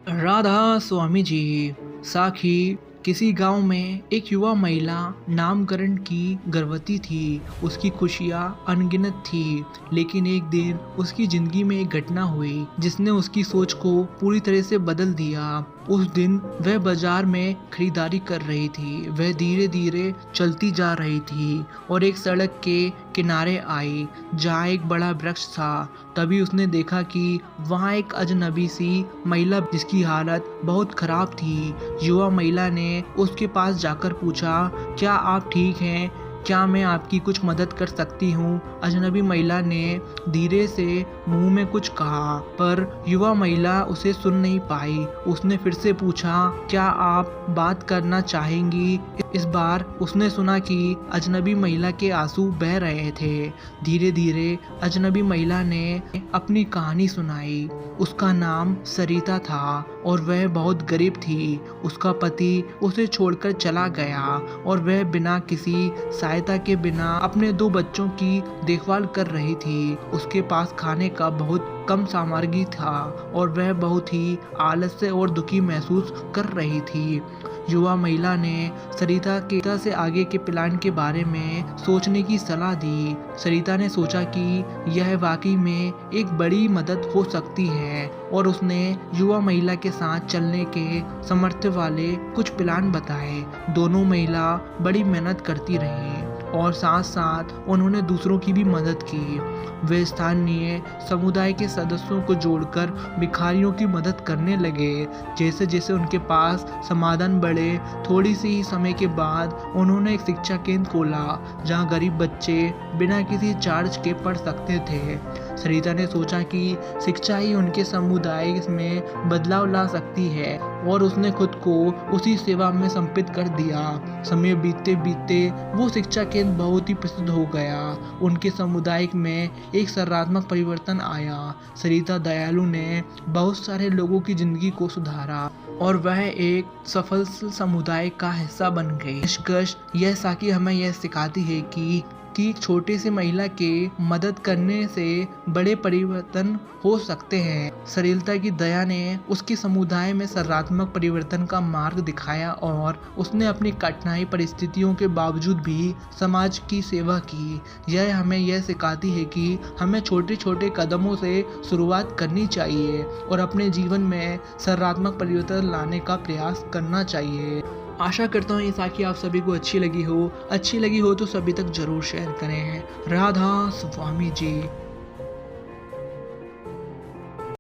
राधा स्वामी जी। साखी किसी गांव में एक युवा महिला नामकरण की गर्भवती थी। उसकी खुशियां अनगिनत थी, लेकिन एक दिन उसकी जिंदगी में एक घटना हुई जिसने उसकी सोच को पूरी तरह से बदल दिया। उस दिन वह बाजार में खरीदारी कर रही थी। वह धीरे धीरे चलती जा रही थी और एक सड़क के किनारे आई जहाँ एक बड़ा वृक्ष था। तभी उसने देखा कि वहाँ एक अजनबी सी महिला जिसकी हालत बहुत खराब थी। युवा महिला ने उसके पास जाकर पूछा, क्या आप ठीक हैं? क्या मैं आपकी कुछ मदद कर सकती हूँ? अजनबी महिला ने धीरे से मुंह में कुछ कहा, पर युवा महिला उसे सुन नहीं पाई। उसने फिर से पूछा, क्या आप बात करना चाहेंगी? इस बार उसने सुना कि अजनबी महिला के आंसू बह रहे थे। धीरे धीरे अजनबी महिला ने अपनी कहानी सुनाई। उसका नाम सरिता था और वह बहुत गरीब थी। उसका पति उसे छोड़कर चला गया और वह बिना किसी सहायता के बिना अपने 2 बच्चों की देखभाल कर रही थी। उसके पास खाने का बहुत कम सामग्री था और वह बहुत ही आलस्य और दुखी महसूस कर रही थी। युवा महिला ने सरिता से आगे के प्लान के बारे में सोचने की सलाह दी। सरिता ने सोचा कि यह वाकई में एक बड़ी मदद हो सकती है और उसने युवा महिला के साथ चलने के सामर्थ्य वाले कुछ प्लान बताए। दोनों महिला बड़ी मेहनत करती रही और साथ साथ उन्होंने दूसरों की भी मदद की। वे स्थानीय समुदाय के सदस्यों को जोड़कर भिखारियों की मदद करने लगे। जैसे जैसे उनके पास समाधान बढ़े, थोड़ी सी ही समय के बाद उन्होंने एक शिक्षा केंद्र खोला जहां गरीब बच्चे बिना किसी चार्ज के पढ़ सकते थे। सरिता ने सोचा कि शिक्षा ही उनके समुदाय में बदलाव ला सकती है और उसने खुद को उसी सेवा में समर्पित कर दिया। समय बीतते बीतते वो शिक्षा केंद्र बहुत ही प्रसिद्ध हो गया। उनके समुदाय में एक सकारात्मक परिवर्तन आया। सरिता दयालु ने बहुत सारे लोगों की जिंदगी को सुधारा और वह एक सफल समुदाय का हिस्सा बन गई। निष्कर्ष यह साखी हमें यह सिखाती है कि एक छोटे से महिला के मदद करने से बड़े परिवर्तन हो सकते हैं। सरिता की दया ने उसके समुदाय में सकारात्मक परिवर्तन का मार्ग दिखाया और उसने अपनी कठिनाई परिस्थितियों के बावजूद भी समाज की सेवा की। यह हमें यह सिखाती है कि हमें छोटे छोटे कदमों से शुरुआत करनी चाहिए और अपने जीवन में सकारात्मक परिवर्तन लाने का प्रयास करना चाहिए। आशा करता हूँ ये साखी आप सभी को अच्छी लगी हो तो सभी तक जरूर शेयर करें। राधा स्वामी जी।